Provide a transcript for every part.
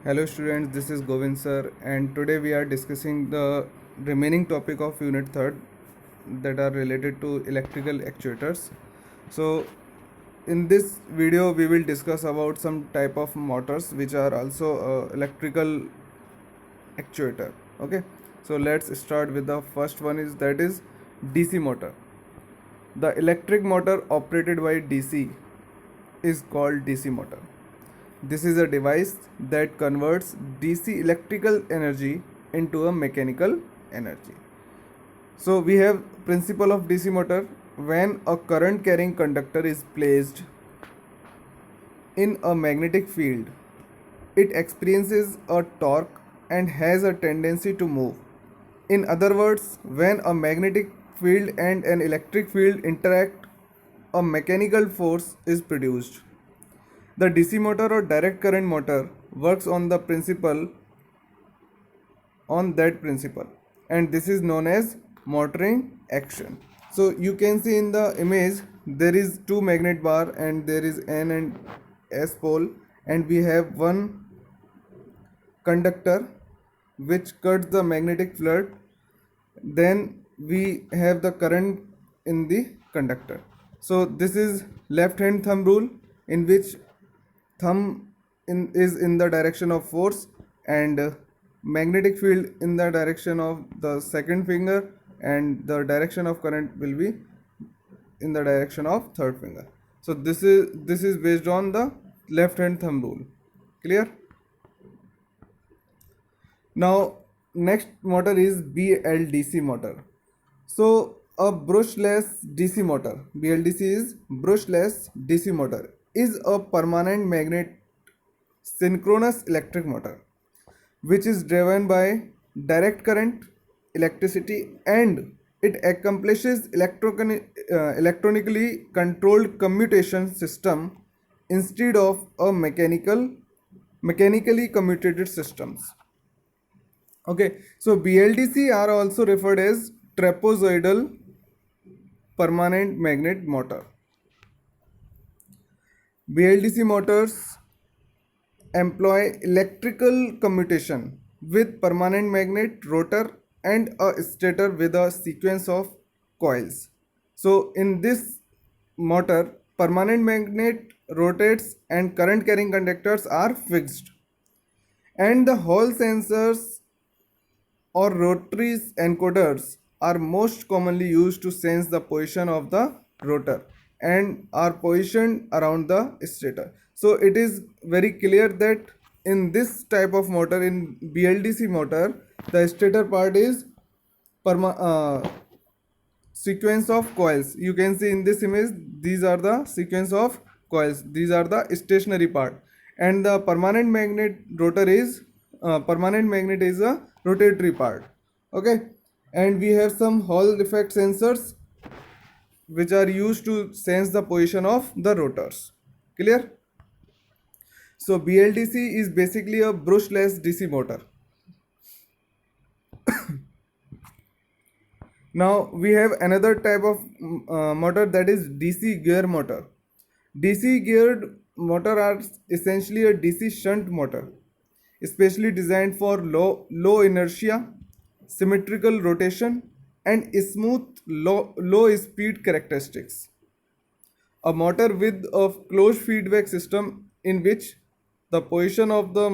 Hello students, this is Govind sir, and today we are discussing the remaining topic of unit 3rd that are related to electrical actuators. So in this video we will discuss about some type of motors which are also electrical actuator. Okay, so let's start with the first one is DC motor. The electric motor operated by DC is called DC motor. This is a device that converts DC electrical energy into a mechanical energy. So we have principle of DC motor. When a current carrying conductor is placed in a magnetic field, it experiences a torque and has a tendency to move. In other words, when a magnetic field and an electric field interact, a mechanical force is produced. The DC motor or direct current motor works on that principle, and this is known as motoring action. So you can see in the image there is two magnet bar and there is N and S pole, and we have one conductor which cuts the magnetic field. Then we have the current in the conductor. So this is left hand thumb rule, in which is in the direction of force, and magnetic field in the direction of the second finger, and the direction of current will be in the direction of third finger. So this is based on the left hand thumb rule. Clear? Now next motor is BLDC motor. So a brushless DC motor, BLDC is brushless DC motor, is a permanent magnet synchronous electric motor which is driven by direct current, electricity, and it accomplishes electronically controlled commutation system instead of a mechanically commutated systems. Okay, so BLDC are also referred as trapezoidal permanent magnet motor. BLDC motors employ electrical commutation with permanent magnet rotor and a stator with a sequence of coils. So in this motor, permanent magnet rotates and current carrying conductors are fixed, and the Hall sensors or rotary encoders are most commonly used to sense the position of the rotor and are positioned around the stator. So it is very clear that in this type of motor, in BLDC motor, the stator part is sequence of coils. You can see in this image, these are the sequence of coils, these are the stationary part, and the permanent magnet is a rotatory part. Okay, and we have some Hall effect sensors which are used to sense the position of the rotors. Clear? So BLDC is basically a brushless DC motor. Now we have another type of motor, that is DC gear motor. DC geared motor are essentially a DC shunt motor, especially designed for low inertia, symmetrical rotation, and smooth low speed characteristics. A motor with a closed feedback system in which the position of the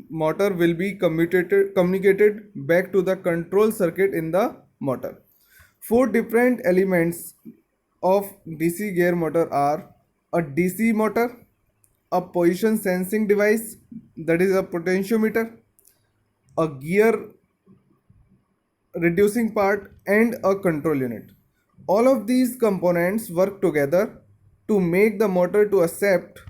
motor will be communicated back to the control circuit in the motor. Four different elements of DC gear motor are a DC motor, a position sensing device, that is a potentiometer, a gear reducing part, and a control unit. All of these components work together to make the motor to accept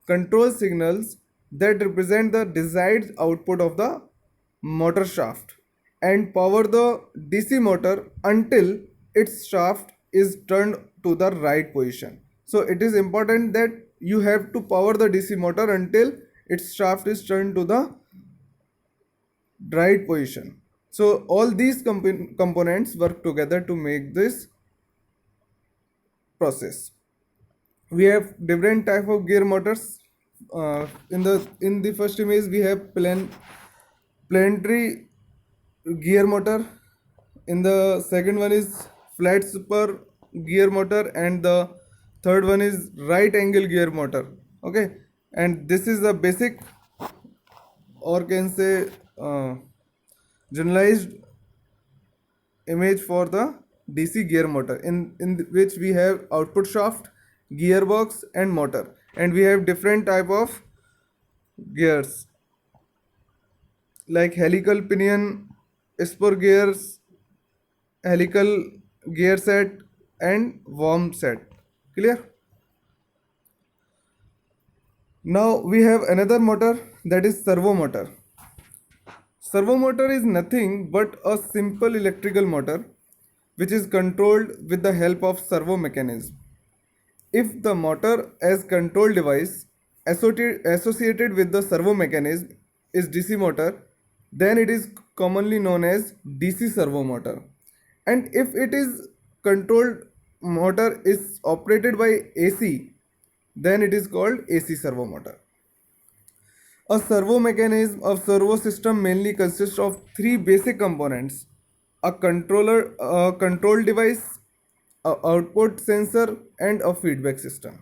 control signals that represent the desired output of the motor shaft and power the DC motor until its shaft is turned to the right position. So it is important that you have to power the DC motor until its shaft is turned to the right position. So all these components work together to make this process. We have different type of gear motors. in the first image we have planetary gear motor. In the second one is flat super gear motor, and the third one is right angle gear motor. Okay, and this is the basic, or can say generalized image for the DC gear motor, in which we have output shaft, gearbox, and motor, and we have different type of gears like helical pinion, spur gears, helical gear set, and worm set. Clear? Now we have another motor, that is servo motor. Servo motor is nothing but a simple electrical motor which is controlled with the help of servo mechanism. If the motor as control device associated with the servo mechanism is DC motor, then it is commonly known as DC servo motor. And if it is controlled motor is operated by AC, then it is called AC servo motor. A servo mechanism of servo system mainly consists of three basic components: a controller, a control device, a output sensor, and a feedback system.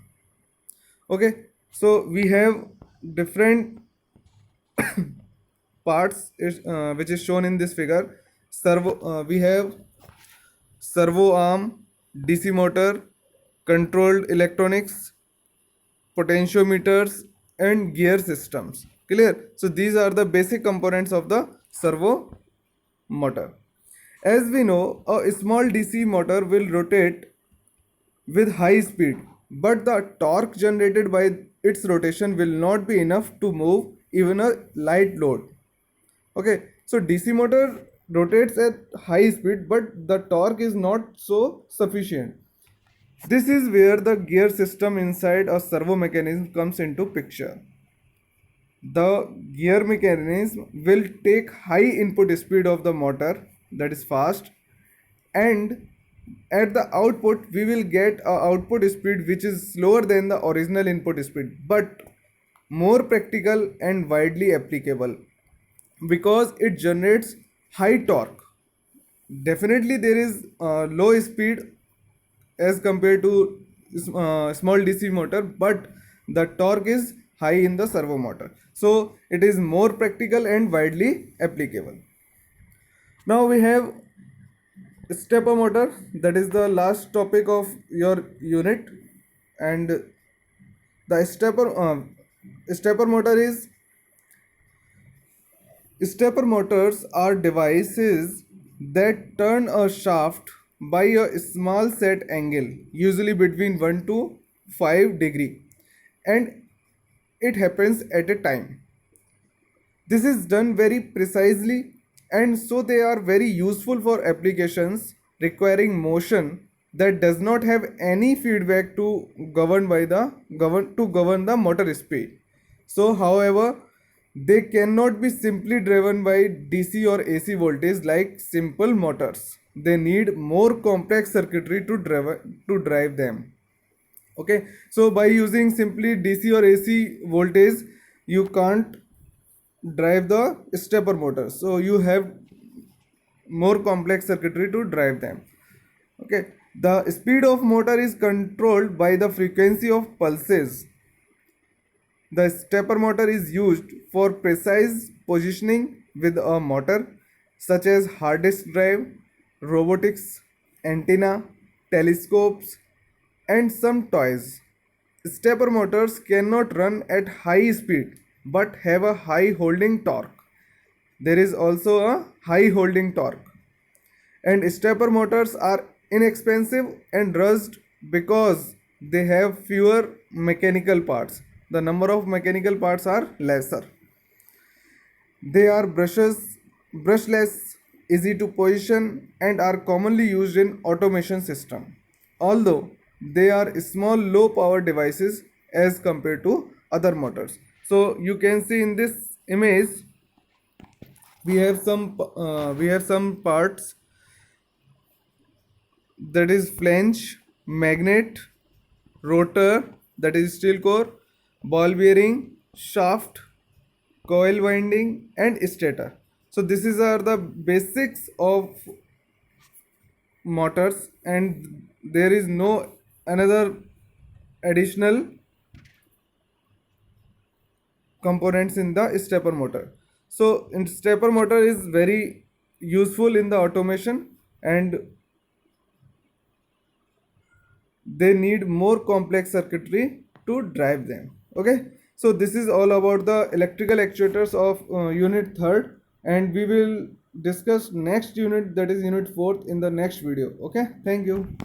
Okay, so we have different parts which is shown in this figure. We have servo arm, DC motor, controlled electronics, potentiometers, and gear systems. Clear? So these are the basic components of the servo motor. As we know, a small DC motor will rotate with high speed, but the torque generated by its rotation will not be enough to move even a light load. Okay, so DC motor rotates at high speed, but the torque is not so sufficient. This is where the gear system inside a servo mechanism comes into picture. The gear mechanism will take high input speed of the motor, that is fast, and at the output we will get a output speed which is slower than the original input speed, but more practical and widely applicable because it generates high torque. Definitely there is low speed as compared to small DC motor, but the torque is high in the servo motor, so it is more practical and widely applicable. Now we have stepper motor, that is the last topic of your unit. And the stepper motor is stepper motors are devices that turn a shaft by a small set angle, usually between 1 to 5 degree, and it happens at a time. This is done very precisely, and so they are very useful for applications requiring motion that does not have any feedback to govern the motor speed. So, however, they cannot be simply driven by DC or AC voltage like simple motors. They need more complex circuitry to drive them. Okay, so by using simply DC or AC voltage, you can't drive the stepper motor, so you have more complex circuitry to drive them. Okay, the speed of motor is controlled by the frequency of pulses. The stepper motor is used for precise positioning with a motor such as hard disk drive, robotics, antenna, telescopes, and some toys. Stepper motors cannot run at high speed but have a high holding torque. There is also a high holding torque. And stepper motors are inexpensive and rushed because they have fewer mechanical parts. The number of mechanical parts are lesser. They are brushless, easy to position, and are commonly used in automation system. Although they are small low power devices as compared to other motors. So you can see in this image we have some parts, that is flange, magnet, rotor, that is steel core, ball bearing, shaft, coil winding, and stator. So this is are the basics of motors, and there is no another additional components in the stepper motor. So in stepper motor is very useful in the automation, and they need more complex circuitry to drive them. Okay, so this is all about the electrical actuators of unit third, and we will discuss next unit, that is unit fourth, in the next video. Okay, thank you.